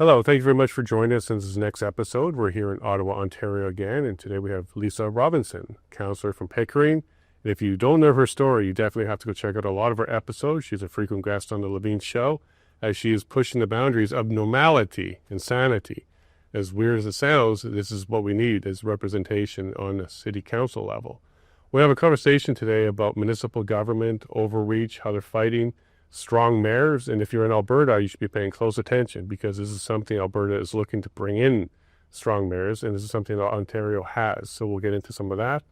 Hello, thank you very much for joining us in this next episode. We're here in Ottawa, Ontario again, and today we have Lisa Robinson, councillor from Pickering. And if you don't know her story, you definitely have to go check out a lot of her episodes. She's a frequent guest on the Lavigne show, as she is pushing the boundaries of normality and sanity. As weird as it sounds, this is what we need as representation on the city council level. We have a conversation today about municipal government, overreach, how they're fighting strong mayors, and if you're in Alberta, you should be paying close attention because this is something Alberta is looking to bring in strong mayors, and this is something that Ontario has. So we'll get into some of that.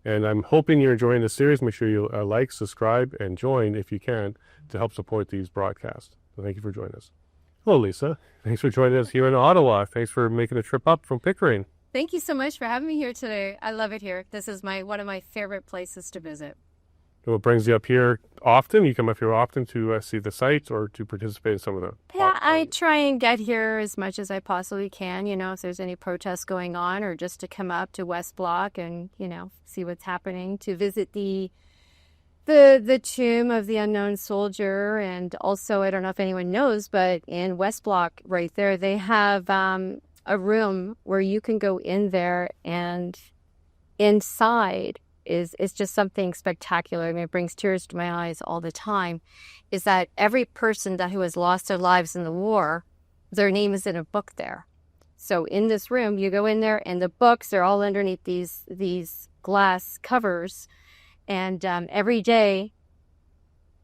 And I'm hoping you're enjoying the series. Make sure you like, subscribe, and join if you can to help support these broadcasts. So thank you for joining us. Hello, Lisa. Thanks for joining us here in Ottawa. Thanks for making a trip up from Pickering. Thank you so much for having me here today. I love it here. This is one of my favorite places to visit. What brings you up here often? You come up here often to see the sites or to participate in some of the... Yeah, I try and get here as much as I possibly can, if there's any protests going on, or just to come up to West Block and, see what's happening, to visit the tomb of the unknown soldier. And also, I don't know if anyone knows, but in West Block right there, they have a room where you can go in there, and inside is just something spectacular. I mean, it brings tears to my eyes all the time, is that every person who has lost their lives in the war, their name is in a book there. So in this room, you go in there, and the books are all underneath these glass covers. And every day,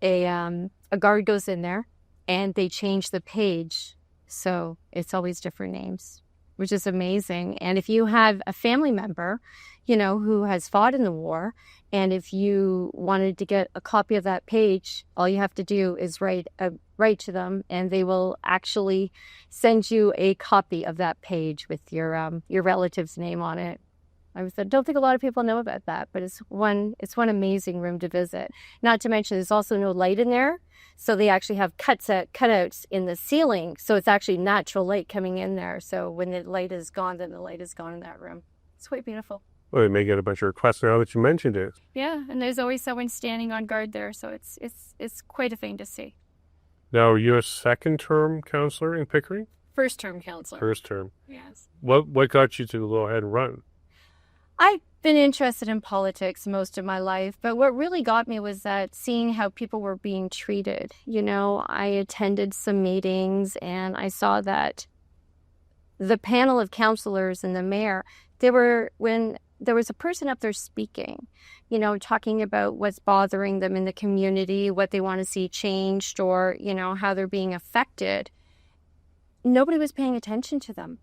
a guard goes in there, and they change the page. So it's always different names, which is amazing. And if you have a family member, who has fought in the war, and if you wanted to get a copy of that page, all you have to do is write to them, and they will actually send you a copy of that page with your relative's name on it. I don't think a lot of people know about that, but it's one amazing room to visit. Not to mention, there's also no light in there, so they actually have cutouts in the ceiling, so it's actually natural light coming in there. So when the light is gone, then the light is gone in that room. It's quite beautiful. Well, we may get a bunch of requests now that you mentioned it. Yeah, and there's always someone standing on guard there, so it's quite a thing to see. Now, are you a second-term councillor in Pickering? First-term councillor. First term. Yes. What got you to go ahead and run? I've been interested in politics most of my life, but what really got me was that seeing how people were being treated. I attended some meetings, and I saw that the panel of councillors and the mayor, when there was a person up there speaking, talking about what's bothering them in the community, what they want to see changed, or, how they're being affected, nobody was paying attention to them.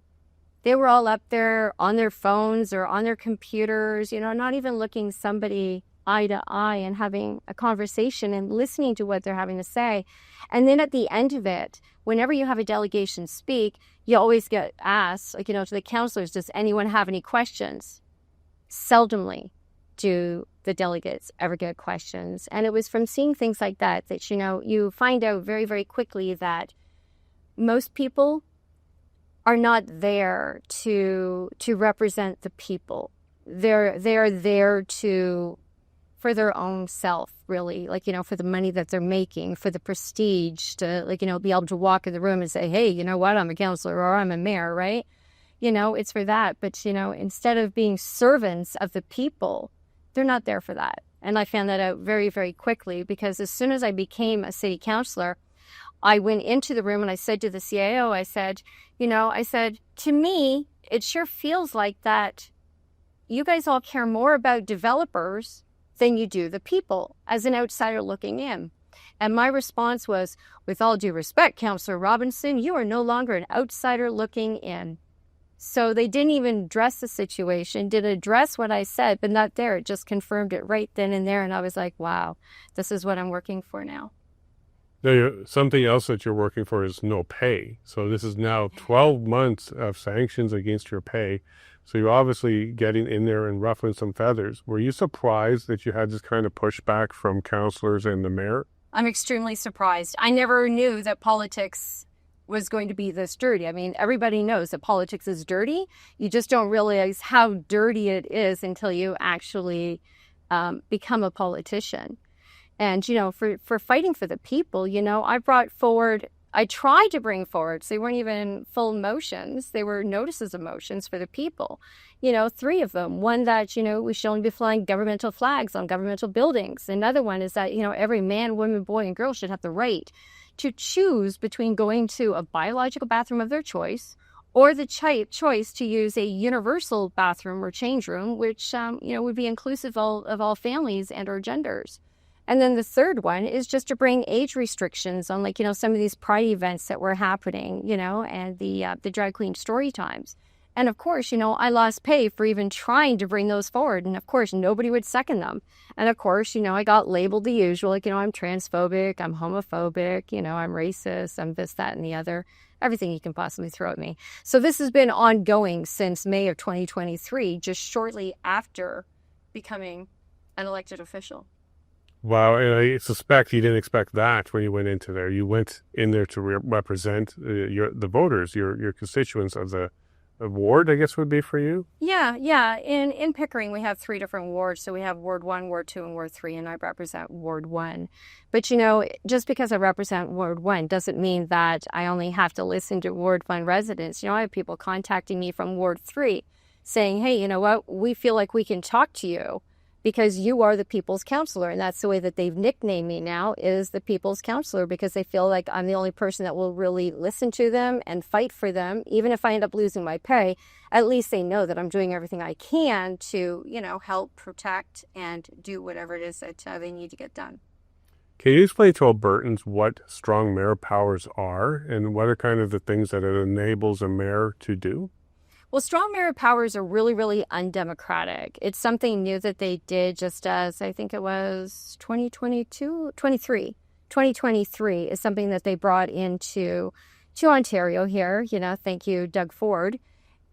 They were all up there on their phones or on their computers, not even looking somebody eye to eye and having a conversation and listening to what they're having to say. And then at the end of it, whenever you have a delegation speak, you always get asked, to the councillors, does anyone have any questions? Seldomly do the delegates ever get questions. And it was from seeing things like that, you find out very, very quickly that most people are not there to represent the people. They're there for their own self, really, for the money that they're making, for the prestige, to, be able to walk in the room and say, hey, you know what, I'm a councillor or I'm a mayor, right? It's for that. But, instead of being servants of the people, they're not there for that. And I found that out very, very quickly, because as soon as I became a city councillor, I went into the room and I said to the CAO, I said, to me, it sure feels like that you guys all care more about developers than you do the people, as an outsider looking in. And my response was, with all due respect, Councillor Robinson, you are no longer an outsider looking in. So they didn't even address the situation, didn't address what I said, but not there. It just confirmed it right then and there. And I was like, wow, this is what I'm working for now. Now, something else that you're working for is no pay. So this is now 12 months of sanctions against your pay. So you're obviously getting in there and ruffling some feathers. Were you surprised that you had this kind of pushback from councillors and the mayor? I'm extremely surprised. I never knew that politics was going to be this dirty. I mean, everybody knows that politics is dirty. You just don't realize how dirty it is until you actually become a politician. And, for fighting for the people, I brought forward I tried to bring forward, so they weren't even full motions. They were notices of motions for the people. 3 of them. One that, we should only be flying governmental flags on governmental buildings. Another one is that, every man, woman, boy, and girl should have the right to choose between going to a biological bathroom of their choice or the choice to use a universal bathroom or change room, which, would be inclusive of all families and or genders. And then the third one is just to bring age restrictions on, some of these pride events that were happening, and the drag queen story times. And of course, I lost pay for even trying to bring those forward. And of course, nobody would second them. And of course, I got labeled the usual, I'm transphobic, I'm homophobic, I'm racist, I'm this, that, and the other. Everything you can possibly throw at me. So this has been ongoing since May of 2023, just shortly after becoming an elected official. Wow, and I suspect you didn't expect that when you went into there. You went in there to represent the voters, your constituents of the ward, I guess would be for you? Yeah. In Pickering, we have 3 different wards. So we have Ward 1, Ward 2, and Ward 3, and I represent Ward 1. But, just because I represent Ward 1 doesn't mean that I only have to listen to Ward 1 residents. I have people contacting me from Ward 3 saying, hey, you know what, we feel like we can talk to you because you are the people's counselor. And that's the way that they've nicknamed me now, is the people's counselor, because they feel like I'm the only person that will really listen to them and fight for them. Even if I end up losing my pay, at least they know that I'm doing everything I can to, help protect and do whatever it is that they need to get done. Can you explain to Albertans what strong mayor powers are and what are kind of the things that it enables a mayor to do? Well, strong mayor powers are really, really undemocratic. It's something new that they did just as, I think it was 2023 is something that they brought into Ontario here. Thank you, Doug Ford.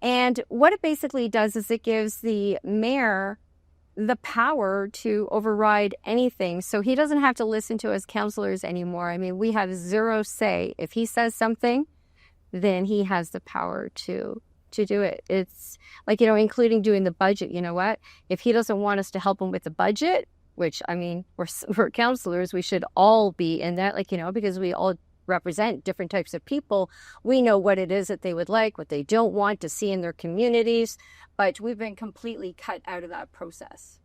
And what it basically does is it gives the mayor the power to override anything. So he doesn't have to listen to his councillors anymore. I mean, we have zero say. If he says something, then he has the power to do it. It's like, including doing the budget. You know what? If he doesn't want us to help him with the budget, which, I mean, we're counselors, we should all be in that, because we all represent different types of people. We know what it is that they would like, what they don't want to see in their communities, but we've been completely cut out of that process.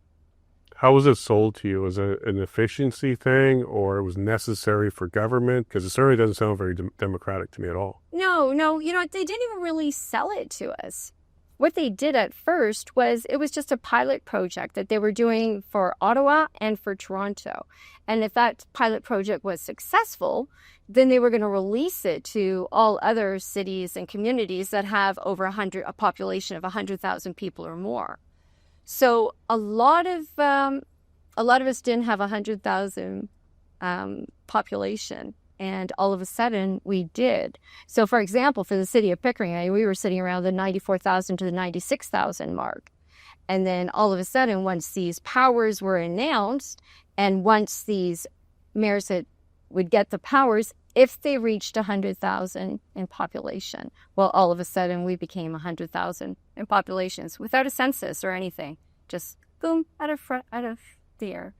How was it sold to you? Was it an efficiency thing or it was necessary for government? Because it certainly doesn't sound very democratic to me at all. No, they didn't even really sell it to us. What they did at first was it was just a pilot project that they were doing for Ottawa and for Toronto. And if that pilot project was successful, then they were going to release it to all other cities and communities that have over a population of 100,000 people or more. So a lot of us didn't have 100,000 population, and all of a sudden we did. So, for example, for the city of Pickering, we were sitting around the 94,000 to the 96,000 mark, and then all of a sudden, once these powers were announced, and once these mayors that would get the powers, if they reached 100,000 in population, well, all of a sudden we became 100,000 in populations without a census or anything. Just boom, out of the air.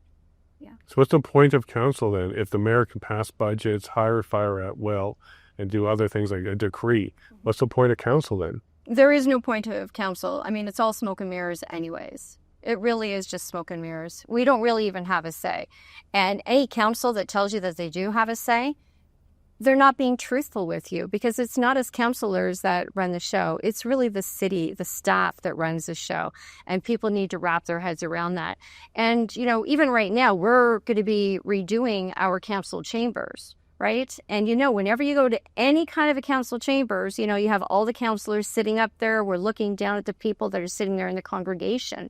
Yeah. So what's the point of council then? If the mayor can pass budgets, hire fire at will, and do other things like a decree, what's the point of council then? There is no point of council. I mean, it's all smoke and mirrors anyways. It really is just smoke and mirrors. We don't really even have a say. And any council that tells you that they do have a say, they're not being truthful with you, because it's not us councillors that run the show. It's really the city, the staff that runs the show. And people need to wrap their heads around that. And, even right now, we're going to be redoing our council chambers, right? And, whenever you go to any kind of a council chambers, you have all the councillors sitting up there. We're looking down at the people that are sitting there in the congregation.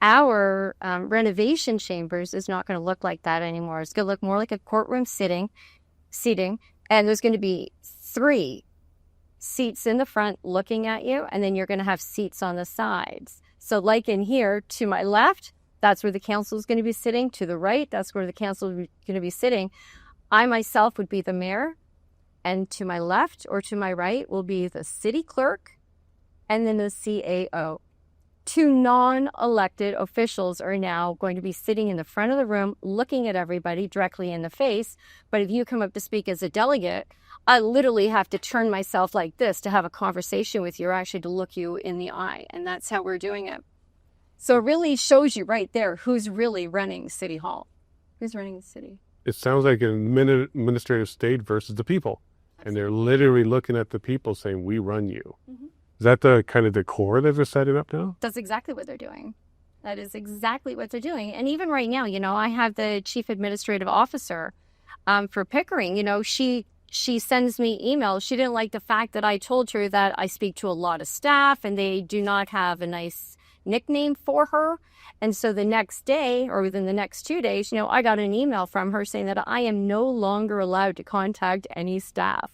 Our renovation chambers is not going to look like that anymore. It's going to look more like a courtroom seating, and there's going to be 3 seats in the front looking at you, and then you're going to have seats on the sides. So like in here, to my left, that's where the council is going to be sitting. To the right, that's where the council is going to be sitting. I myself would be the mayor, and to my left or to my right will be the city clerk and then the CAO. 2 non-elected officials are now going to be sitting in the front of the room looking at everybody directly in the face. But if you come up to speak as a delegate, I literally have to turn myself like this to have a conversation with you, or actually to look you in the eye. And that's how we're doing it. So it really shows you right there who's really running City Hall. Who's running the city? It sounds like an administrative state versus the people. And they're literally looking at the people saying, we run you. Mm-hmm. Is that the kind of the core that they're setting up now? That's exactly what they're doing. That is exactly what they're doing. And even right now, I have the chief administrative officer for Pickering. She sends me emails. She didn't like the fact that I told her that I speak to a lot of staff and they do not have a nice nickname for her. And so the next day, or within the next 2 days, I got an email from her saying that I am no longer allowed to contact any staff.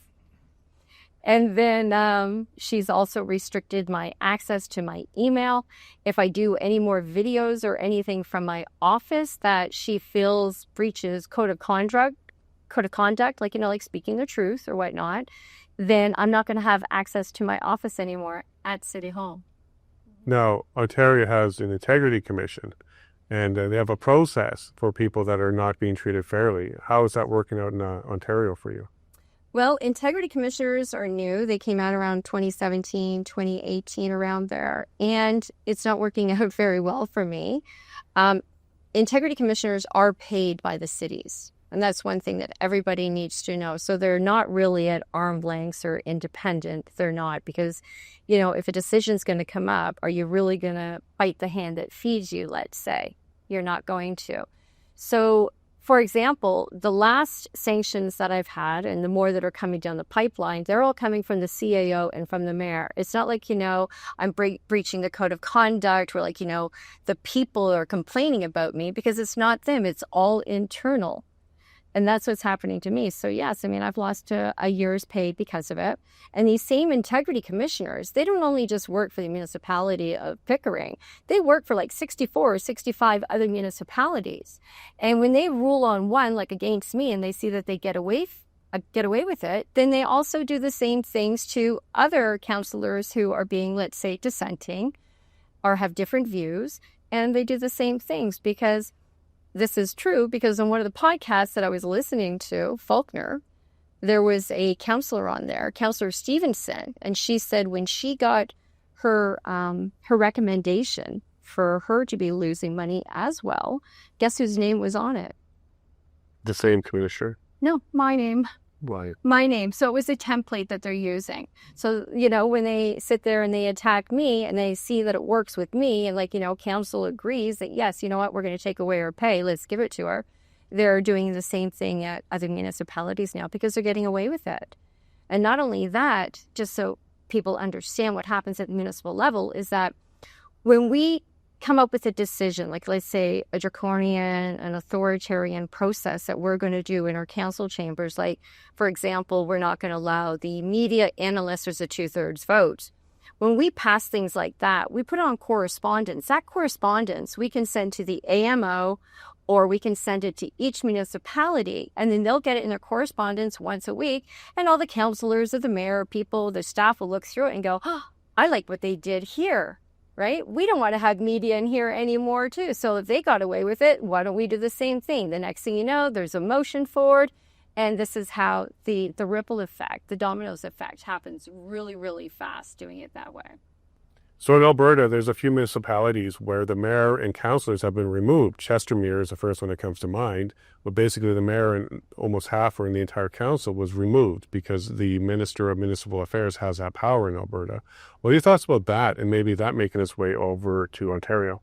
And then she's also restricted my access to my email. If I do any more videos or anything from my office that she feels breaches code of conduct, like speaking the truth or whatnot, then I'm not going to have access to my office anymore at City Hall. Now, Ontario has an integrity commission, and they have a process for people that are not being treated fairly. How is that working out in Ontario for you? Well, integrity commissioners are new. They came out around 2017, 2018, around there, and it's not working out very well for me. Integrity commissioners are paid by the cities, and that's one thing that everybody needs to know. So they're not really at arm's length or independent. They're not, because, if a decision's going to come up, are you really going to bite the hand that feeds you, let's say? You're not going to. So, for example, the last sanctions that I've had, and the more that are coming down the pipeline, they're all coming from the CAO and from the mayor. It's not like, I'm breaching the code of conduct, where the people are complaining about me, because it's not them. It's all internal. And that's what's happening to me. So yes, I've lost a year's pay because of it. And these same integrity commissioners, they don't only just work for the municipality of Pickering, they work for 64 or 65 other municipalities. And when they rule on one, against me, and they see that they get away with it, then they also do the same things to other councillors who are being, let's say, dissenting or have different views. And they do the same things, because this is true, because on one of the podcasts that I was listening to, Faulkner, there was a councillor on there, Councillor Stevenson, and she said when she got her recommendation for her to be losing money as well, guess whose name was on it? The same commissioner? No, my name. Why? My name. So it was a template that they're using. So, when they sit there and they attack me and they see that it works with me, and council agrees that, yes, we're going to take away her pay, let's give it to her. They're doing the same thing at other municipalities now, because they're getting away with it. And not only that, just so people understand what happens at the municipal level, is that when we come up with a decision, let's say a draconian, an authoritarian process that we're going to do in our council chambers, for example, we're not going to allow the media unless there's a 2/3 vote. When we pass things like that, we put on correspondence. That correspondence we can send to the AMO, or we can send it to each municipality, and then they'll get it in their correspondence once a week, and all the councillors or the mayor, the staff will look through it and go, oh, I like what they did here. Right? We don't want to have media in here anymore, too. So if they got away with it, why don't we do the same thing? The next thing you know, there's a motion forward. And this is how the ripple effect, the dominoes effect, happens really, really fast doing it that way. So in Alberta, there's a few municipalities where the mayor and councillors have been removed. Chestermere is the first one that comes to mind. But basically the mayor and almost half or in the entire council was removed because the Minister of Municipal Affairs has that power in Alberta. What are your thoughts about that, and maybe that making its way over to Ontario?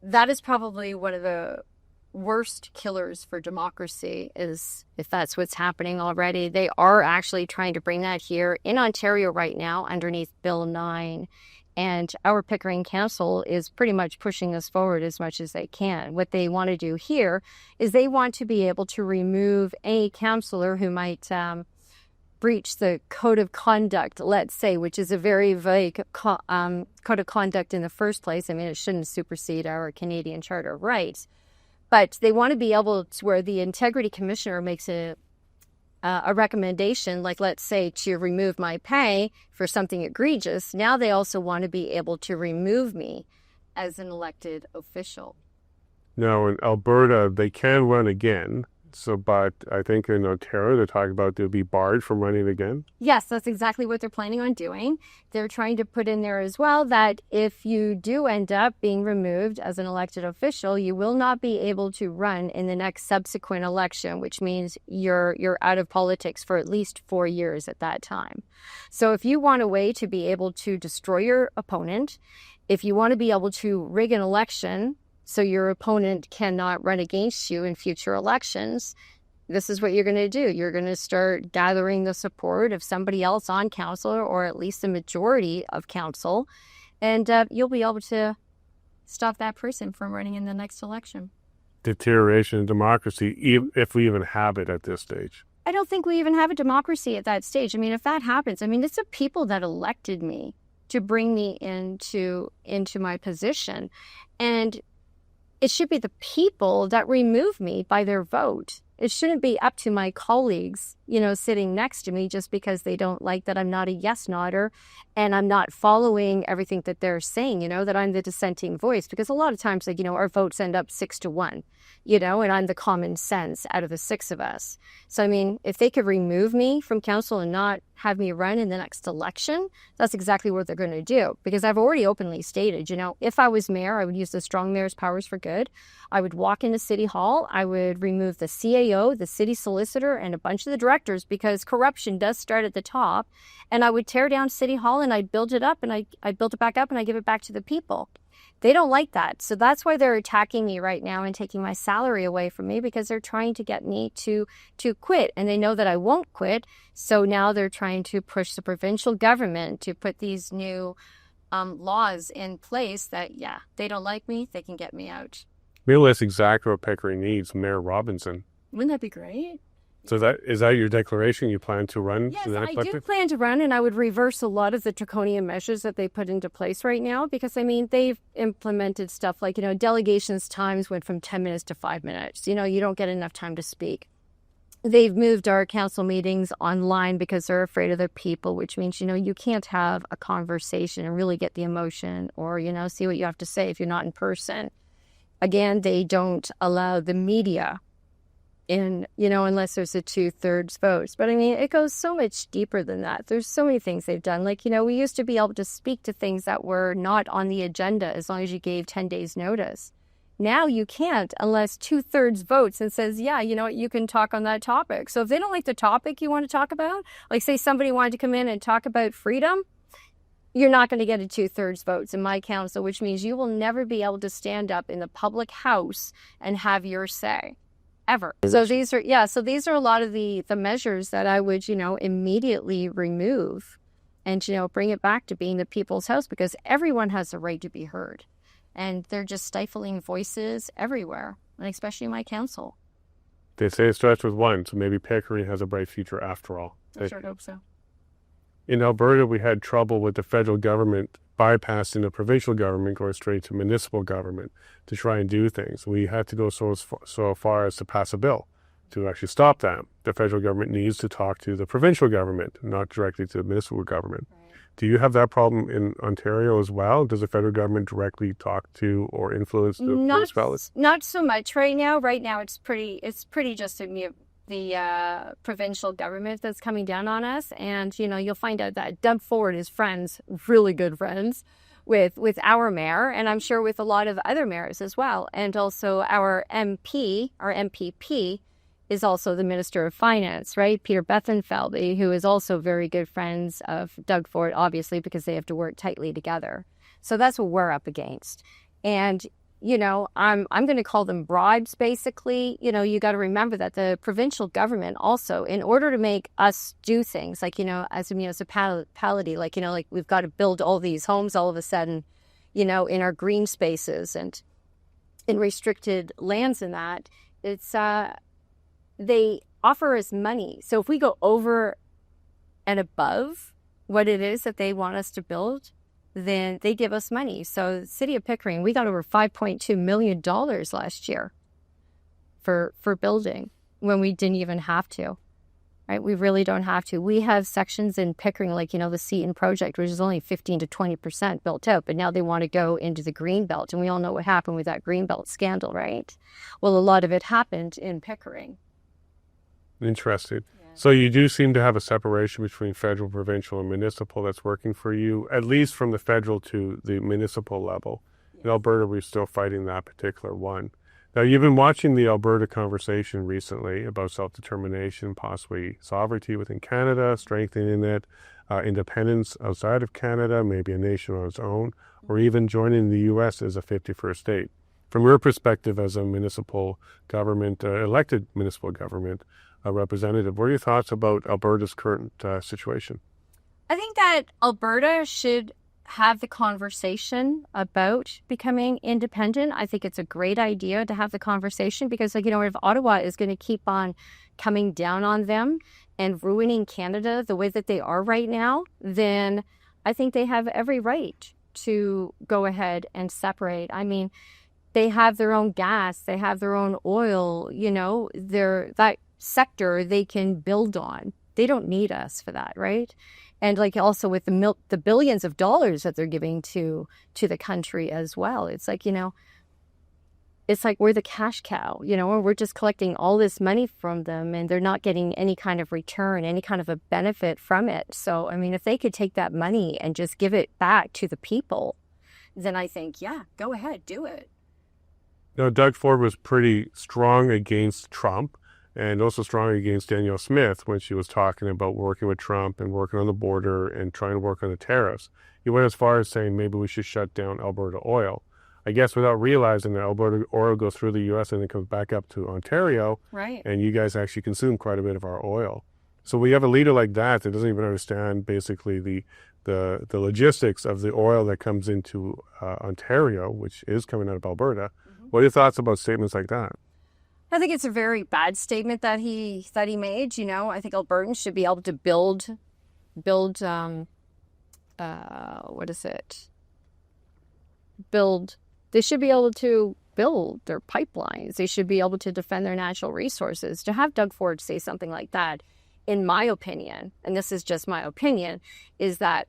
That is probably one of the worst killers for democracy, is if that's what's happening already. They are actually trying to bring that here in Ontario right now underneath Bill 9. And our Pickering Council is pretty much pushing this forward as much as they can. What they want to do here is they want to be able to remove any councillor who might breach the code of conduct, let's say, which is a very vague code of conduct in the first place. It shouldn't supersede our Canadian Charter of Rights. But they want to be able to, where the integrity commissioner makes a a recommendation, like let's say to remove my pay for something egregious, now they also want to be able to remove me as an elected official. Now, in Alberta, they can run again. So, but I think in Ontario, they're talking about they'll be barred from running again. Yes, that's exactly what they're planning on doing. They're trying to put in there as well that if you do end up being removed as an elected official, you will not be able to run in the next subsequent election, which means you're out of politics for at least 4 years at that time. So if you want a way to be able to destroy your opponent, if you want to be able to rig an election so your opponent cannot run against you in future elections, this is what you're going to do. You're going to start gathering the support of somebody else on council, or at least a majority of council, and you'll be able to stop that person from running in the next election. Deterioration in democracy, if we even have it at this stage. I don't think we even have a democracy at that stage. I mean, if that happens, I mean, it's the people that elected me to bring me into my position, and it should be the people that remove me by their vote. It shouldn't be up to my colleagues, sitting next to me just because they don't like that I'm not a yes nodder and I'm not following everything that they're saying, that I'm the dissenting voice. Because a lot of times, our votes end up 6-1, and I'm the common sense out of the 6 of us. So, I mean, if they could remove me from council and not have me run in the next election, that's exactly what they're going to do. Because I've already openly stated, if I was mayor, I would use the strong mayor's powers for good. I would walk into City Hall, I would remove the CAO, the city solicitor, and a bunch of the directors, because corruption does start at the top. And I would tear down City Hall and I'd build it up, and I'd build it back up, and I give it back to the people. They don't like that. So that's why they're attacking me right now and taking my salary away from me, because they're trying to get me to quit. And they know that I won't quit. So now they're trying to push the provincial government to put these new laws in place that, they don't like me, they can get me out. Maybe that's exactly what Pickering needs, Mayor Robinson. Wouldn't that be great? So is that your declaration? You plan to run? Yes, I do plan to run, and I would reverse a lot of the draconian measures that they put into place right now, because, I mean, they've implemented stuff like, delegations times went from 10 minutes to 5 minutes. You don't get enough time to speak. They've moved our council meetings online because they're afraid of their people, which means, you can't have a conversation and really get the emotion or, see what you have to say if you're not in person. Again, they don't allow the media in, unless there's a 2/3 vote. But I mean, it goes so much deeper than that. There's so many things they've done. Like, we used to be able to speak to things that were not on the agenda as long as you gave 10 days notice. Now you can't unless 2/3 votes and says, you can talk on that topic. So if they don't like the topic you want to talk about, like say somebody wanted to come in and talk about freedom, you're not going to get a 2/3 votes in my council, which means you will never be able to stand up in the public house and have your say. Ever. So these are a lot of the measures that I would, immediately remove and, bring it back to being the people's house, because everyone has a right to be heard. And they're just stifling voices everywhere, and especially my council. They say it starts with one, so maybe Pickering has a bright future after all. I sure hope so. In Alberta, we had trouble with the federal government bypassing the provincial government, going straight to municipal government to try and do things. We had to go so far as to pass a bill to actually stop that. The federal government needs to talk to the provincial government, not directly to the municipal government. Right. Do you have that problem in Ontario as well? Does the federal government directly talk to or influence the municipalities? Not so much right now. Right now, it's pretty just the provincial government that's coming down on us. And, you'll find out that Doug Ford is friends, really good friends, with our mayor, and I'm sure with a lot of other mayors as well. And also our MPP, is also the Minister of Finance, right? Peter Bethenfeld, who is also very good friends of Doug Ford, obviously, because they have to work tightly together. So that's what we're up against. And I'm going to call them bribes, basically. You got to remember that the provincial government also, in order to make us do things like, as a municipality, like we've got to build all these homes all of a sudden, in our green spaces and in restricted lands and that, it's, they offer us money. So if we go over and above what it is that they want us to build, then they give us money. So the city of Pickering, we got over $5.2 million last year for building when we didn't even have to. right? We really don't have to. We have sections in Pickering, like, the Seton project, which is only 15 to 20% built out, but now they want to go into the Greenbelt. And we all know what happened with that Greenbelt scandal, right? Well, a lot of it happened in Pickering. Interesting. So you do seem to have a separation between federal, provincial, and municipal that's working for you, at least from the federal to the municipal level. In Alberta, we're still fighting that particular one. Now, you've been watching the Alberta conversation recently about self-determination, possibly sovereignty within Canada, strengthening it, independence outside of Canada, maybe a nation on its own, or even joining the U.S. as a 51st state. From your perspective as a municipal government, elected municipal government representative, what are your thoughts about Alberta's current situation? I think that Alberta should have the conversation about becoming independent. I think it's a great idea to have the conversation because, if Ottawa is going to keep on coming down on them and ruining Canada the way that they are right now, then I think they have every right to go ahead and separate. I mean, they have their own gas, they have their own oil, that sector they can build on. They don't need us for that, right? And also with the billions of dollars that they're giving to the country as well. It's like, it's like we're the cash cow, and we're just collecting all this money from them and they're not getting any kind of return, any kind of a benefit from it. So, I mean, if they could take that money and just give it back to the people, then I think, yeah, go ahead, do it. Doug Ford was pretty strong against Trump and also strong against Danielle Smith when she was talking about working with Trump and working on the border and trying to work on the tariffs. He went as far as saying maybe we should shut down Alberta oil. I guess without realizing that Alberta oil goes through the U.S. and then comes back up to Ontario. Right. And you guys actually consume quite a bit of our oil. So we have a leader like that doesn't even understand basically the logistics of the oil that comes into Ontario, which is coming out of Alberta. Mm-hmm. What are your thoughts about statements like that? I think it's a very bad statement that he made. I think Albertans should be able to build they should be able to build their pipelines. They should be able to defend their natural resources. To have Doug Ford say something like that, in my opinion, and this is just my opinion, is that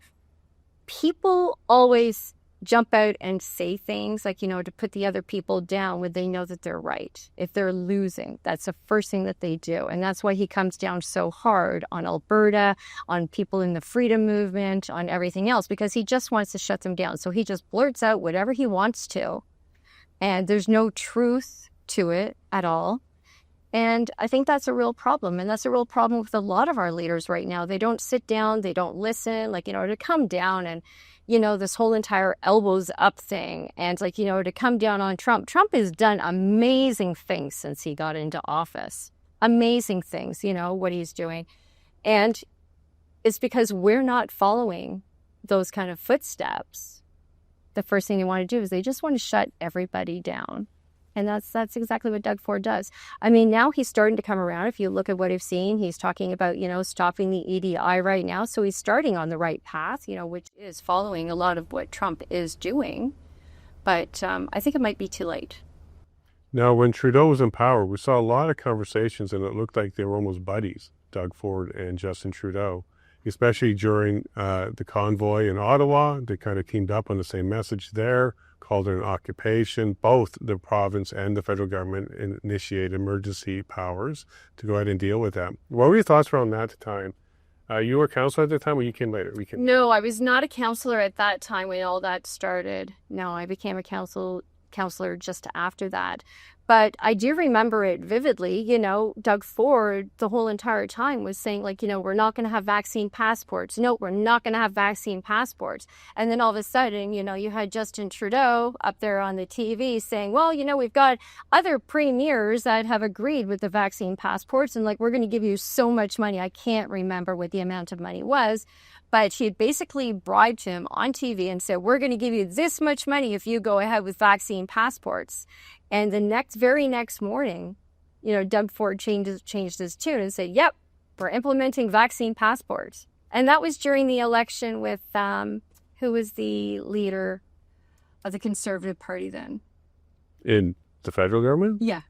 people always jump out and say things like, to put the other people down when they know that they're right. If they're losing, that's the first thing that they do. And that's why he comes down so hard on Alberta, on people in the freedom movement, on everything else, because he just wants to shut them down. So he just blurts out whatever he wants to. And there's no truth to it at all. And I think that's a real problem. And that's a real problem with a lot of our leaders right now. They don't sit down, they don't listen, to come down and this whole entire elbows up thing and to come down on Trump. Trump has done amazing things since he got into office. Amazing things, what he's doing. And it's because we're not following those kind of footsteps. The first thing they want to do is they just want to shut everybody down. And that's exactly what Doug Ford does. I mean, now he's starting to come around. If you look at what I've seen, he's talking about, stopping the EDI right now. So he's starting on the right path, which is following a lot of what Trump is doing. But I think it might be too late. Now, when Trudeau was in power, we saw a lot of conversations and it looked like they were almost buddies, Doug Ford and Justin Trudeau, especially during the convoy in Ottawa. They kind of teamed up on the same message there. Called it an occupation. Both the province and the federal government initiated emergency powers to go ahead and deal with that. What were your thoughts around that at the time? You were a councillor at the time, or you came later? No, I was not a councillor at that time when all that started. No, I became a councillor just after that. But I do remember it vividly. Doug Ford, the whole entire time was saying, we're not going to have vaccine passports. No, we're not going to have vaccine passports. And then all of a sudden, you had Justin Trudeau up there on the TV saying, well, we've got other premiers that have agreed with the vaccine passports. And we're going to give you so much money. I can't remember what the amount of money was. But she had basically bribed him on TV and said, we're going to give you this much money if you go ahead with vaccine passports. And the very next morning, Doug Ford changed his tune and said, yep, we're implementing vaccine passports. And that was during the election with, who was the leader of the Conservative Party then? In the federal government? Yeah.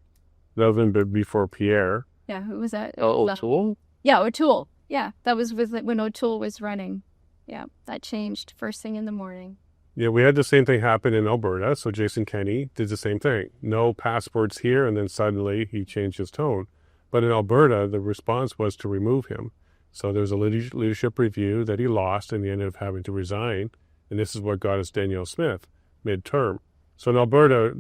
That would have been before Pierre. Yeah, who was that? O'Toole? Yeah, O'Toole. Yeah, that was when O'Toole was running. Yeah, that changed first thing in the morning. Yeah, we had the same thing happen in Alberta. So Jason Kenney did the same thing. No passports here, and then suddenly he changed his tone. But in Alberta, the response was to remove him. So there was a leadership review that he lost, and he ended up having to resign. And this is what got us Danielle Smith midterm. So in Alberta,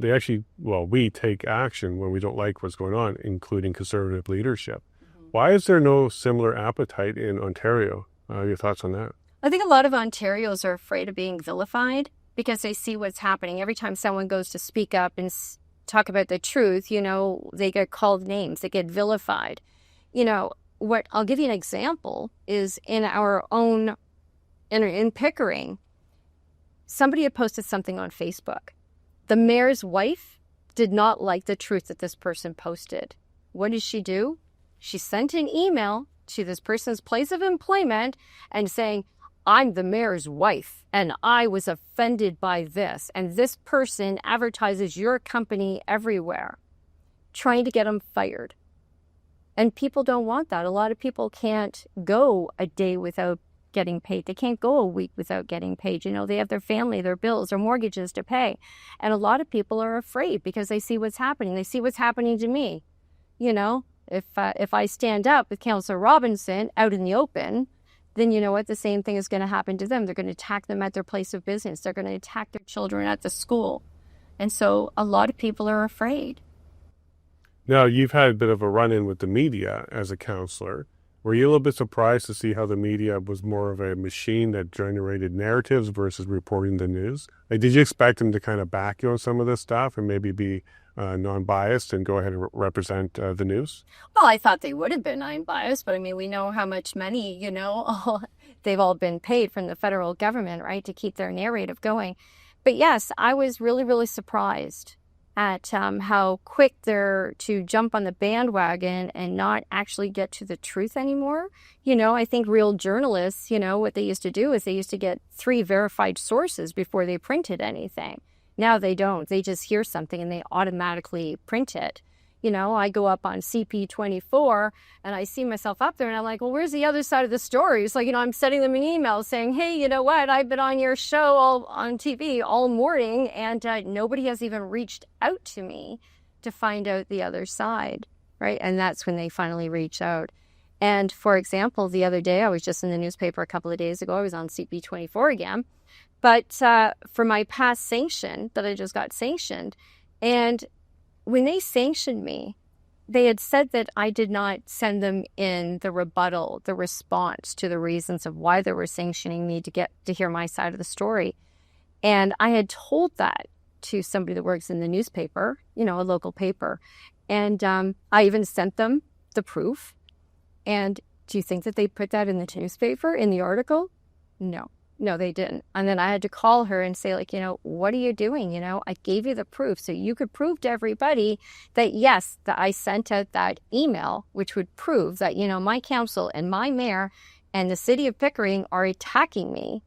we take action when we don't like what's going on, including conservative leadership. Mm-hmm. Why is there no similar appetite in Ontario? Your thoughts on that? I think a lot of Ontarians are afraid of being vilified because they see what's happening. Every time someone goes to speak up and talk about the truth, they get called names, they get vilified. What I'll give you an example is in our own, in Pickering, somebody had posted something on Facebook. The mayor's wife did not like the truth that this person posted. What did she do? She sent an email to this person's place of employment and saying, I'm the mayor's wife, and I was offended by this, and this person advertises your company everywhere, trying to get them fired. And people don't want that. A lot of people can't go a day without getting paid. They can't go a week without getting paid. They have their family, their bills, their mortgages to pay. And a lot of people are afraid because they see what's happening. They see what's happening to me. If I stand up with Councillor Robinson out in the open, then you know what? The same thing is going to happen to them. They're going to attack them at their place of business. They're going to attack their children at the school. And so a lot of people are afraid. Now, you've had a bit of a run-in with the media as a councillor. Were you a little bit surprised to see how the media was more of a machine that generated narratives versus reporting the news? Did you expect them to kind of back you on some of this stuff and maybe be non-biased and go ahead and represent the news? Well, I thought they would have been non-biased, but we know how much money, they've all been paid from the federal government, right, to keep their narrative going. But yes, I was really, really surprised at how quick they're to jump on the bandwagon and not actually get to the truth anymore. I think real journalists, what they used to do is they used to get 3 verified sources before they printed anything. Now they don't. They just hear something and they automatically print it. I go up on CP24 and I see myself up there and I'm like, well, where's the other side of the story? It's like, I'm sending them an email saying, hey, you know what? I've been on your show on TV all morning and nobody has even reached out to me to find out the other side, right? And that's when they finally reach out. And for example, the other day, I was just in the newspaper a couple of days ago. I was on CP24 again. But for my past sanction that I just got sanctioned, and when they sanctioned me, they had said that I did not send them in the rebuttal, the response to the reasons of why they were sanctioning me to get to hear my side of the story. And I had told that to somebody that works in the newspaper, a local paper. And I even sent them the proof. And do you think that they put that in the newspaper, in the article? No, they didn't. And then I had to call her and say, what are you doing? I gave you the proof so you could prove to everybody that, yes, that I sent out that email, which would prove that, my council and my mayor and the city of Pickering are attacking me.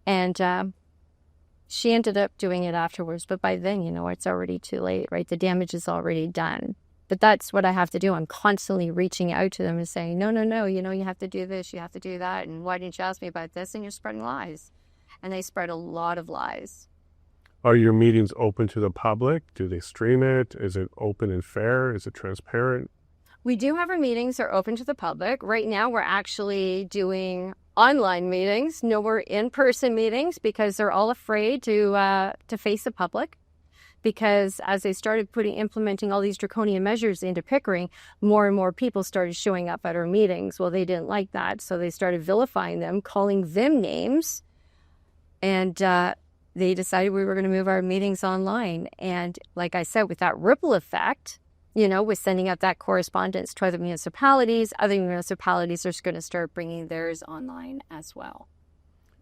And she ended up doing it afterwards. But by then, it's already too late, right? The damage is already done. But that's what I have to do. I'm constantly reaching out to them and saying, no, you have to do this, you have to do that. And why didn't you ask me about this? And you're spreading lies. And they spread a lot of lies. Are your meetings open to the public? Do they stream it? Is it open and fair? Is it transparent? We do have our meetings are open to the public. Right now, we're actually doing online meetings. No more in-person meetings because they're all afraid to face the public. Because as they started implementing all these draconian measures into Pickering, more and more people started showing up at our meetings. Well, they didn't like that, so they started vilifying them, calling them names, and they decided we were going to move our meetings online. And like I said, with that ripple effect, with sending out that correspondence to other municipalities are going to start bringing theirs online as well.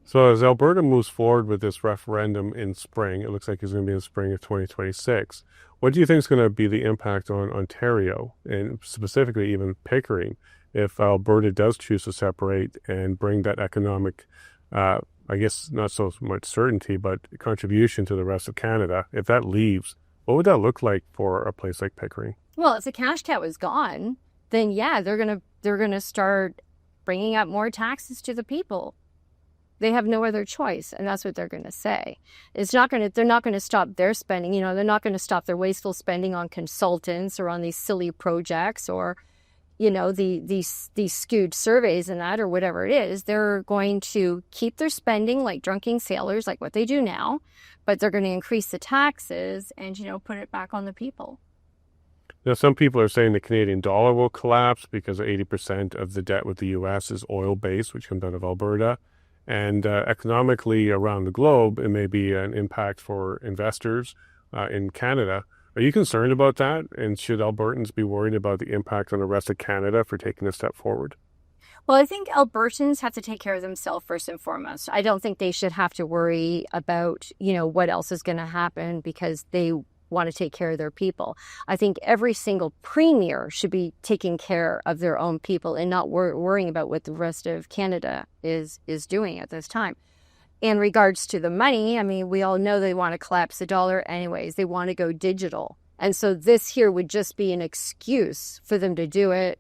So as Alberta moves forward with this referendum in spring, it looks like it's going to be in spring of 2026. What do you think is going to be the impact on Ontario and specifically even Pickering if Alberta does choose to separate and bring that economic, I guess not so much certainty, but contribution to the rest of Canada? If that leaves, what would that look like for a place like Pickering? Well, if the cash cow is gone, then yeah, they're going to they're going to start bringing up more taxes to the people. They have no other choice, and that's what they're going to say. They're not going to stop their spending. They're not going to stop their wasteful spending on consultants or on these silly projects or, these skewed surveys and that or whatever it is. They're going to keep their spending like drunken sailors, like what they do now, but they're going to increase the taxes and, put it back on the people. Now, some people are saying the Canadian dollar will collapse because 80% of the debt with the U.S. is oil-based, which comes out of Alberta. And economically around the globe, it may be an impact for investors in Canada. Are you concerned about that? And should Albertans be worried about the impact on the rest of Canada for taking a step forward? Well, I think Albertans have to take care of themselves first and foremost. I don't think they should have to worry about, what else is going to happen because they want to take care of their people. I think every single premier should be taking care of their own people and not worrying about what the rest of Canada is doing at this time. In regards to the money, we all know they want to collapse the dollar anyways. They want to go digital. And so this here would just be an excuse for them to do it,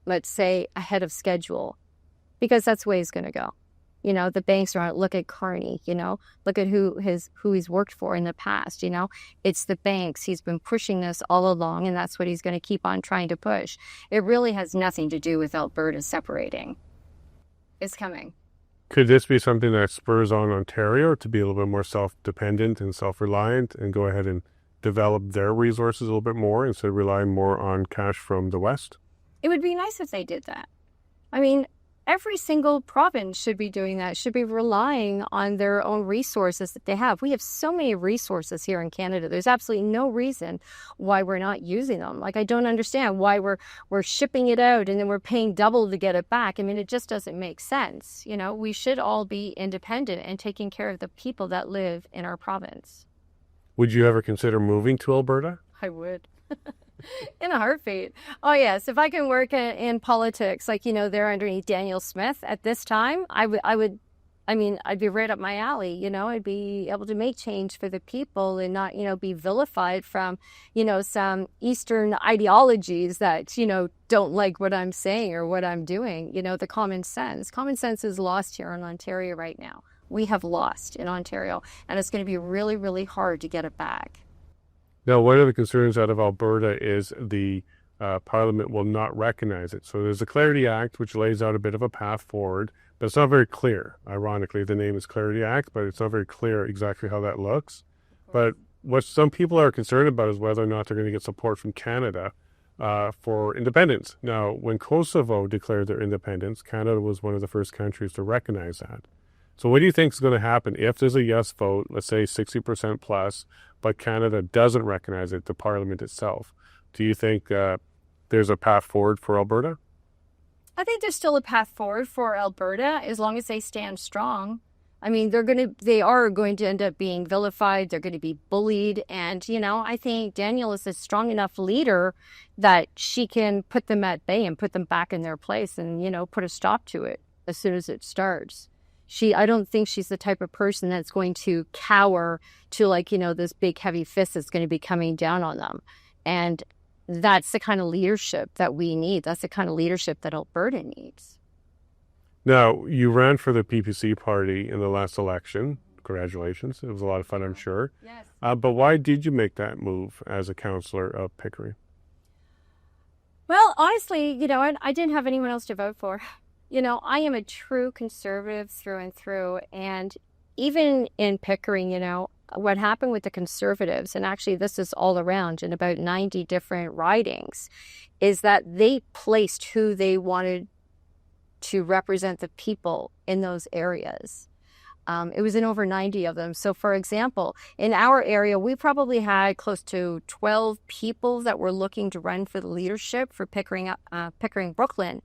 let's say, ahead of schedule, because that's the way it's going to go. The banks are, look at Carney, look at who he's worked for in the past, it's the banks. He's been pushing this all along, and that's what he's going to keep on trying to push. It really has nothing to do with Alberta separating. It's coming. Could this be something that spurs on Ontario to be a little bit more self-dependent and self-reliant and go ahead and develop their resources a little bit more instead of relying more on cash from the West? It would be nice if they did that. Every single province should be doing that, should be relying on their own resources that they have. We have so many resources here in Canada. There's absolutely no reason why we're not using them. I don't understand why we're shipping it out and then we're paying double to get it back. It just doesn't make sense. We should all be independent and taking care of the people that live in our province. Would you ever consider moving to Alberta? I would. In a heartbeat. Oh, yes. If I can work in politics, they're underneath Daniel Smith at this time, I'd be right up my alley. I'd be able to make change for the people and not, be vilified from, some Eastern ideologies that, don't like what I'm saying or what I'm doing. The common sense. Common sense is lost here in Ontario right now. We have lost in Ontario, and it's going to be really, really hard to get it back. Now, one of the concerns out of Alberta is the Parliament will not recognize it. So there's the Clarity Act, which lays out a bit of a path forward, but it's not very clear. Ironically, the name is Clarity Act, but it's not very clear exactly how that looks. But what some people are concerned about is whether or not they're going to get support from Canada for independence. Now, when Kosovo declared their independence, Canada was one of the first countries to recognize that. So what do you think is going to happen if there's a yes vote, let's say 60% plus, but Canada doesn't recognize it, the Parliament itself? Do you think there's a path forward for Alberta? I think there's still a path forward for Alberta as long as they stand strong. They are going to end up being vilified. They're going to be bullied. And, I think Daniel is a strong enough leader that she can put them at bay and put them back in their place and, put a stop to it as soon as it starts. I don't think she's the type of person that's going to cower to this big heavy fist that's going to be coming down on them. And that's the kind of leadership that we need. That's the kind of leadership that Alberta needs. Now, you ran for the PPC party in the last election. Congratulations. It was a lot of fun, I'm sure. Yes. But why did you make that move as a councillor of Pickering? Well, honestly, I didn't have anyone else to vote for. I am a true conservative through and through. And even in Pickering, what happened with the Conservatives, and actually this is all around in about 90 different ridings, is that they placed who they wanted to represent the people in those areas. It was in over 90 of them. So, for example, in our area, we probably had close to 12 people that were looking to run for the leadership for Pickering, Brooklyn.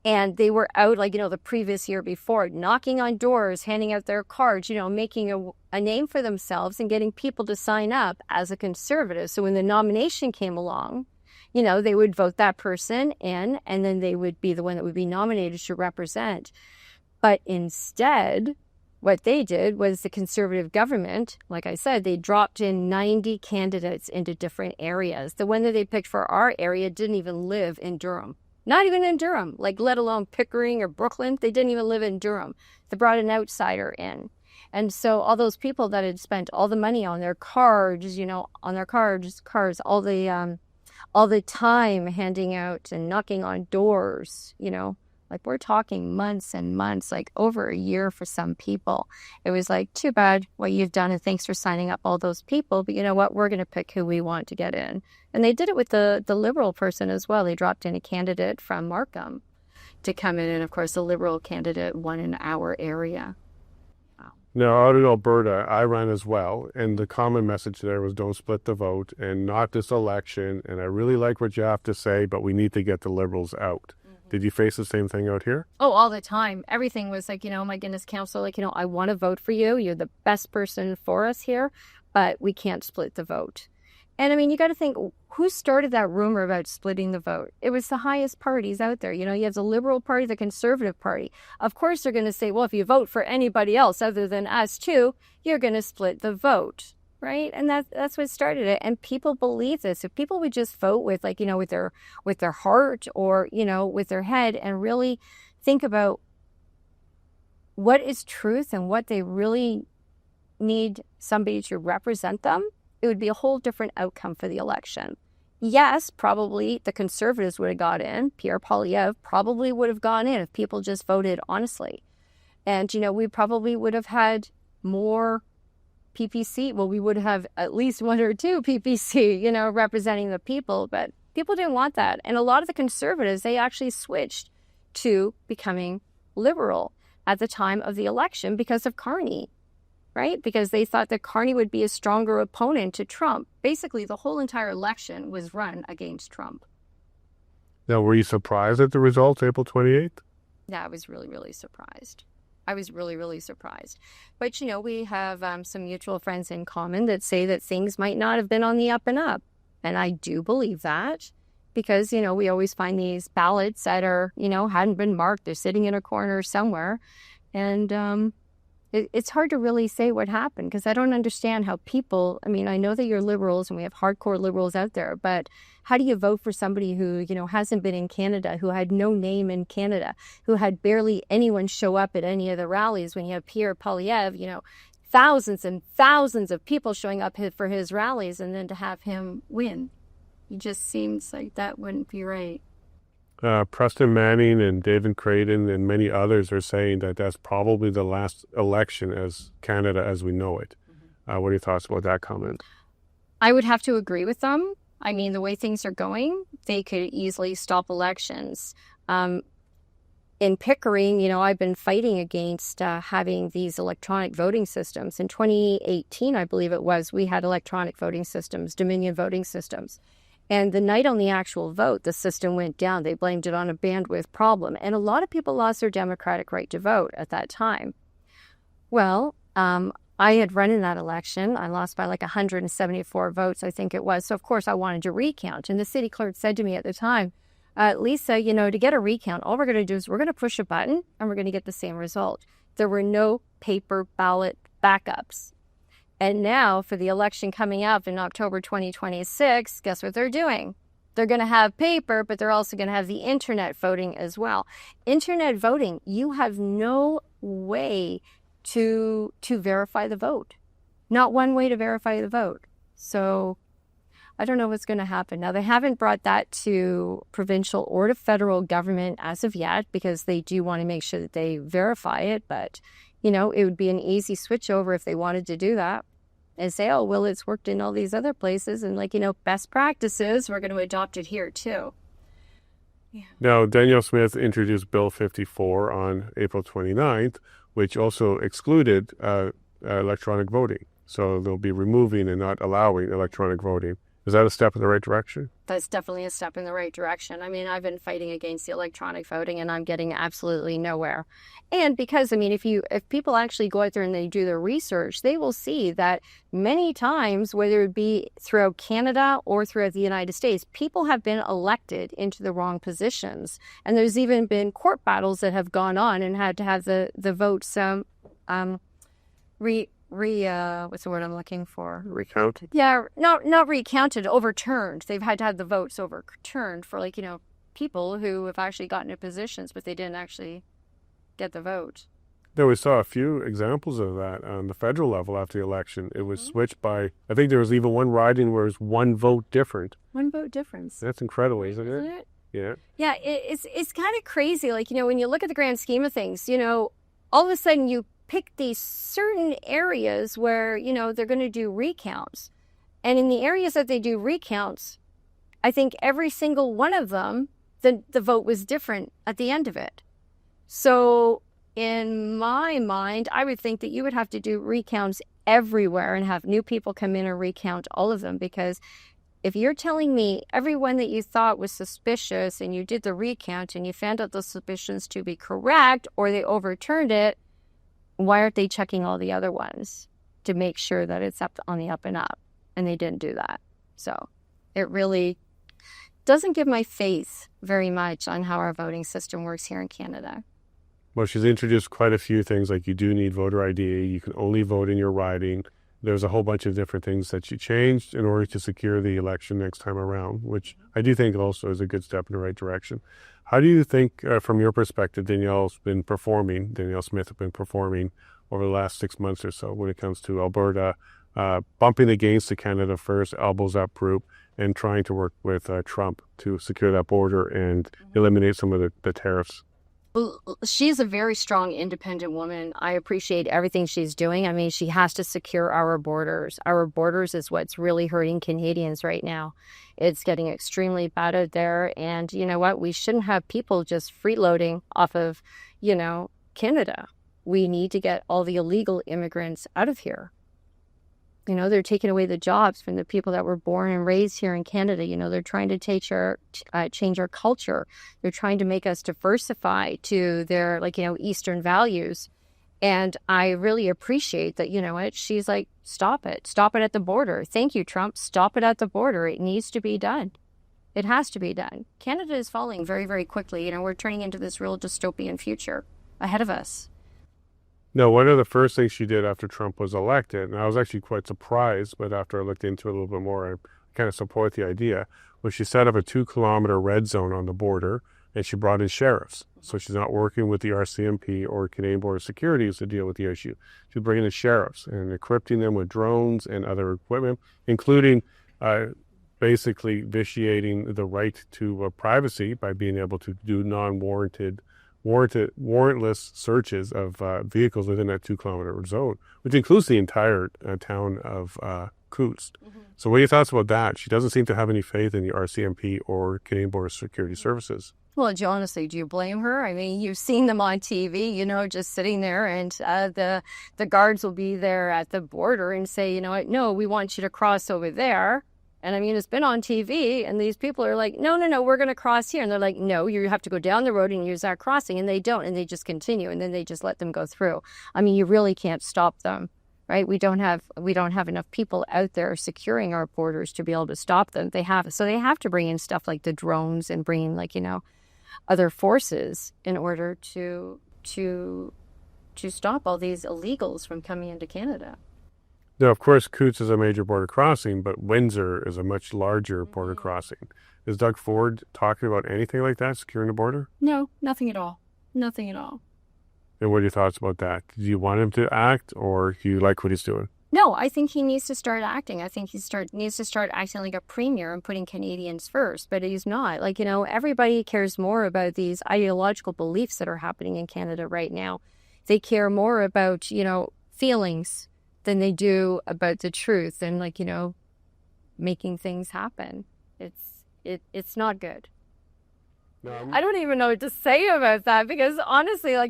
And they were out, the previous year before, knocking on doors, handing out their cards, making a name for themselves and getting people to sign up as a conservative. So when the nomination came along, they would vote that person in, and then they would be the one that would be nominated to represent. But instead, what they did was the Conservative government, like I said, they dropped in 90 candidates into different areas. The one that they picked for our area didn't even live in Durham. Not even in Durham, like let alone Pickering or Brooklyn. They didn't even live in Durham. They brought an outsider in. And so all those people that had spent all the money on their cards, all the time handing out and knocking on doors, like we're talking months and months, like over a year for some people. It was like, too bad what you've done, and thanks for signing up all those people. But you know what? We're going to pick who we want to get in. And they did it with the Liberal person as well. They dropped in a candidate from Markham to come in. And of course, the Liberal candidate won in our area. Now, out in Alberta, I ran as well, and the common message there was don't split the vote and not this election. And I really like what you have to say, but we need to get the Liberals out. Did you face the same thing out here? Oh, all the time. Everything was like, my goodness, council, I want to vote for you. You're the best person for us here, but we can't split the vote. And I mean, you got to think, who started that rumor about splitting the vote? It was the highest parties out there. You have the Liberal Party, the Conservative Party. Of course, they're going to say, well, if you vote for anybody else other than us too, you're going to split the vote, right? And that's what started it. And people believe this. If people would just vote with with their heart or, with their head and really think about what is truth and what they really need somebody to represent them, it would be a whole different outcome for the election. Yes, probably the Conservatives would have got in. Pierre Poilievre probably would have gone in if people just voted honestly. And, we probably would have had more PPC. Well, we would have at least one or two PPC, representing the people. But people didn't want that. And a lot of the Conservatives, they actually switched to becoming Liberal at the time of the election because of Carney. Right? Because they thought that Carney would be a stronger opponent to Trump. Basically, the whole entire election was run against Trump. Now, were you surprised at the results, April 28th? Yeah, I was really, really surprised. I was really, really surprised. But, we have some mutual friends in common that say that things might not have been on the up and up. And I do believe that because, we always find these ballots that are, hadn't been marked. They're sitting in a corner somewhere. And, it's hard to really say what happened because I don't understand how people, I know that you're Liberals and we have hardcore Liberals out there, but how do you vote for somebody who, hasn't been in Canada, who had no name in Canada, who had barely anyone show up at any of the rallies when you have Pierre Poilievre, thousands and thousands of people showing up for his rallies and then to have him win? It just seems like that wouldn't be right. Preston Manning and David Creighton and many others are saying that that's probably the last election as Canada as we know it. What are your thoughts about that comment? I would have to agree with them. The way things are going, they could easily stop elections. In Pickering, I've been fighting against having these electronic voting systems. In 2018, I believe it was, we had electronic voting systems, Dominion voting systems. And the night on the actual vote, the system went down. They blamed it on a bandwidth problem. And a lot of people lost their democratic right to vote at that time. Well, I had run in that election. I lost by like 174 votes, I think it was. So, of course, I wanted to recount. And the city clerk said to me at the time, Lisa, to get a recount, all we're going to do is we're going to push a button and we're going to get the same result. There were no paper ballot backups. And now for the election coming up in October 2026, guess what they're doing? They're going to have paper, but they're also going to have the internet voting as well. Internet voting, you have no way to verify the vote. Not one way to verify the vote. So I don't know what's going to happen. Now, they haven't brought that to provincial or to federal government as of yet because they do want to make sure that they verify it. But, it would be an easy switch over if they wanted to do that. And say, oh, well, it's worked in all these other places. And best practices, we're going to adopt it here too. Yeah. Now, Danielle Smith introduced Bill 54 on April 29th, which also excluded electronic voting. So they'll be removing and not allowing electronic voting. Is that a step in the right direction? That's definitely a step in the right direction. I've been fighting against the electronic voting and I'm getting absolutely nowhere. And because, if people actually go out there and they do their research, they will see that many times, whether it be throughout Canada or throughout the United States, people have been elected into the wrong positions. And there's even been court battles that have gone on and had to have the votes what's the word I'm looking for? Recounted? Yeah, not recounted, overturned. They've had to have the votes overturned for people who have actually gotten to positions, but they didn't actually get the vote. Though we saw a few examples of that on the federal level after the election. It was switched by, I think there was even one riding where it was one vote different. One vote difference. That's incredible, isn't it? Isn't it? Yeah. Yeah, it's kind of crazy. Like, when you look at the grand scheme of things, all of a sudden you pick these certain areas where, they're going to do recounts. And in the areas that they do recounts, I think every single one of them, the vote was different at the end of it. So in my mind, I would think that you would have to do recounts everywhere and have new people come in and recount all of them, because if you're telling me everyone that you thought was suspicious and you did the recount and you found out the suspicions to be correct or they overturned it, why aren't they checking all the other ones to make sure that it's up on the up and up? And they didn't do that. So it really doesn't give my faith very much on how our voting system works here in Canada. Well, she's introduced quite a few things, like you do need voter ID. You can only vote in your riding. There's a whole bunch of different things that she changed in order to secure the election next time around, which I do think also is a good step in the right direction. How do you think, from your perspective, Danielle Smith has been performing over the last 6 months or so when it comes to Alberta, bumping against the Canada First, elbows up group, and trying to work with Trump to secure that border and eliminate some of the tariffs? She's a very strong, independent woman. I appreciate everything she's doing. I mean, she has to secure our borders. Our borders is what's really hurting Canadians right now. It's getting extremely bad out there. And you know what? We shouldn't have people just freeloading off of, Canada. We need to get all the illegal immigrants out of here. They're taking away the jobs from the people that were born and raised here in Canada. They're trying to change our culture. They're trying to make us diversify to their, Eastern values. And I really appreciate that, she's like, stop it. Stop it at the border. Thank you, Trump. Stop it at the border. It needs to be done. It has to be done. Canada is falling very, very quickly. We're turning into this real dystopian future ahead of us. No, one of the first things she did after Trump was elected, and I was actually quite surprised, but after I looked into it a little bit more, I kind of support the idea, was she set up a 2-kilometer red zone on the border, and she brought in sheriffs. So she's not working with the RCMP or Canadian Border Security to deal with the issue. She's bringing in sheriffs and equipping them with drones and other equipment, including basically vitiating the right to privacy by being able to do warrantless searches of vehicles within that 2-kilometer zone, which includes the entire town of Coutts. So what are your thoughts about that? She doesn't seem to have any faith in the RCMP or Canadian Border Security Services. Well, honestly, do you blame her? I mean, you've seen them on TV, just sitting there, and the guards will be there at the border and say, no, we want you to cross over there. And I mean, it's been on TV, and these people are like, no, we're going to cross here. And they're like, no, you have to go down the road and use that crossing. And they don't, and they just continue, and then they just let them go through. I mean, you really can't stop them, right? We don't have enough people out there securing our borders to be able to stop them. They have to bring in stuff like the drones and bring in, other forces in order to stop all these illegals from coming into Canada. Now, of course, Coutts is a major border crossing, but Windsor is a much larger border crossing. Is Doug Ford talking about anything like that, securing the border? No, nothing at all. Nothing at all. And what are your thoughts about that? Do you want him to act, or do you like what he's doing? No, I think he needs to start acting. I think he needs to start acting like a premier and putting Canadians first, but he's not. Everybody cares more about these ideological beliefs that are happening in Canada right now. They care more about, feelings than they do about the truth and making things happen. It's not good. No, I don't even know what to say about that, because honestly, I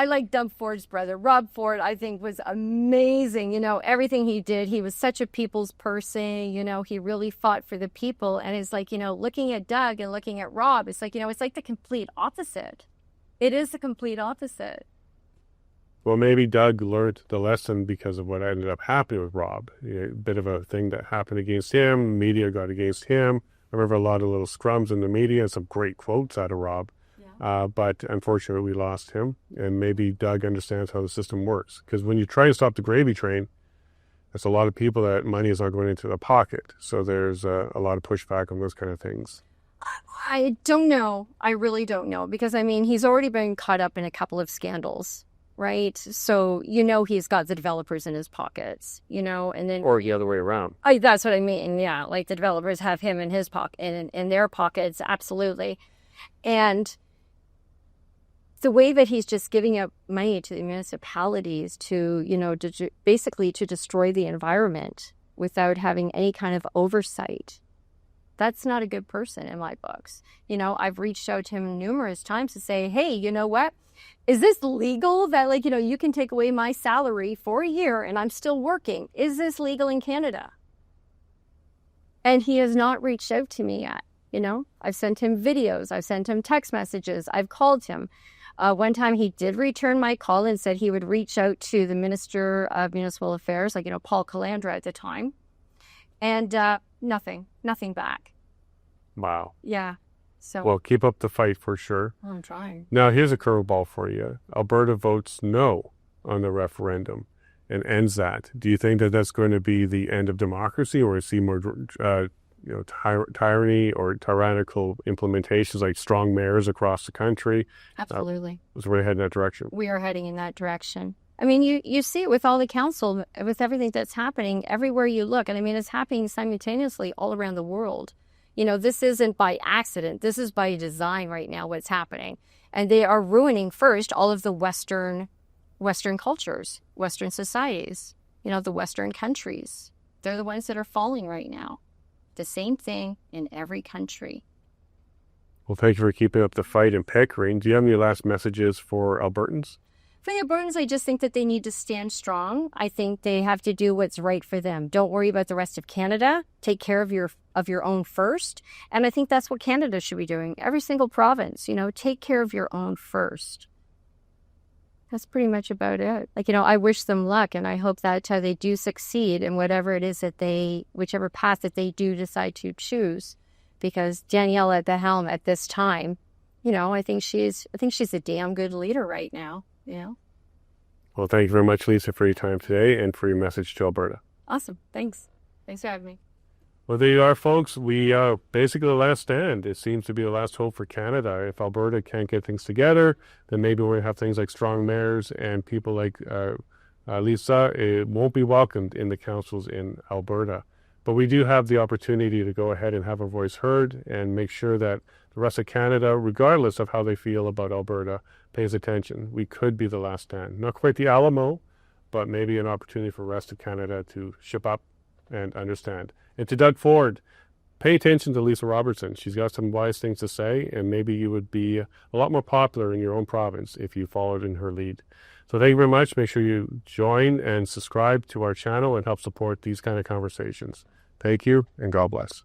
like Doug Ford's brother. Rob Ford, I think, was amazing. Everything he did, he was such a people's person. He really fought for the people. And it's looking at Doug and looking at Rob, it's it's like the complete opposite. It is the complete opposite. Well, maybe Doug learned the lesson because of what ended up happening with Rob. A bit of a thing that happened against him. Media got against him. I remember a lot of little scrums in the media and some great quotes out of Rob. Yeah. But unfortunately, we lost him. And maybe Doug understands how the system works. Because when you try to stop the gravy train, That's a lot of people that money is not going into the pocket. So there's a lot of pushback on those kind of things. I don't know. I really don't know because, I mean, he's already been caught up in a couple of scandals, right? So, he's got the developers in his pockets, and then... Or the other way around. That's what I mean. Yeah, like the developers have him in his pocket, in their pockets, absolutely. And the way that he's just giving up money to the municipalities to, basically to destroy the environment without having any kind of oversight. That's not a good person in my books. I've reached out to him numerous times to say, hey, you know what? Is this legal that, you can take away my salary for a year and I'm still working? Is this legal in Canada? And he has not reached out to me yet. I've sent him videos. I've sent him text messages. I've called him. One time he did return my call and said he would reach out to the Minister of Municipal Affairs, Paul Calandra at the time. And nothing back. Wow. Yeah. So. Well, keep up the fight for sure. I'm trying. Now, here's a curveball for you. Alberta votes no on the referendum and ends that. Do you think that that's going to be the end of democracy, or see more, tyranny or tyrannical implementations like strong mayors across the country? Absolutely. So we're heading that direction. We are heading in that direction. I mean, you see it with all the council, with everything that's happening everywhere you look. And I mean, it's happening simultaneously all around the world. This isn't by accident. This is by design right now, what's happening. And they are ruining first all of the Western cultures, Western societies, the Western countries. They're the ones that are falling right now. The same thing in every country. Well, thank you for keeping up the fight in Pickering. Do you have any last messages for Albertans? For the Albertans, I just think that they need to stand strong. I think they have to do what's right for them. Don't worry about the rest of Canada. Take care of your own first. And I think that's what Canada should be doing. Every single province, take care of your own first. That's pretty much about it. I wish them luck, and I hope that they do succeed in whatever it is whichever path that they do decide to choose. Because Danielle at the helm at this time, I think she's a damn good leader right now. Well, thank you very much, Lisa, for your time today and for your message to Alberta. Awesome. Thanks for having me. Well, there you are, folks. We are basically the last stand. It seems to be the last hope for Canada. If Alberta can't get things together, then maybe we're going to have things like strong mayors, and people like Lisa won't be welcomed in the councils in Alberta. But we do have the opportunity to go ahead and have our voice heard and make sure that the rest of Canada, regardless of how they feel about Alberta, pays attention. We could be the last stand. Not quite the Alamo, but maybe an opportunity for the rest of Canada to ship up and understand. And to Doug Ford, pay attention to Lisa Robinson. She's got some wise things to say, and maybe you would be a lot more popular in your own province if you followed in her lead. So thank you very much. Make sure you join and subscribe to our channel and help support these kind of conversations. Thank you, and God bless.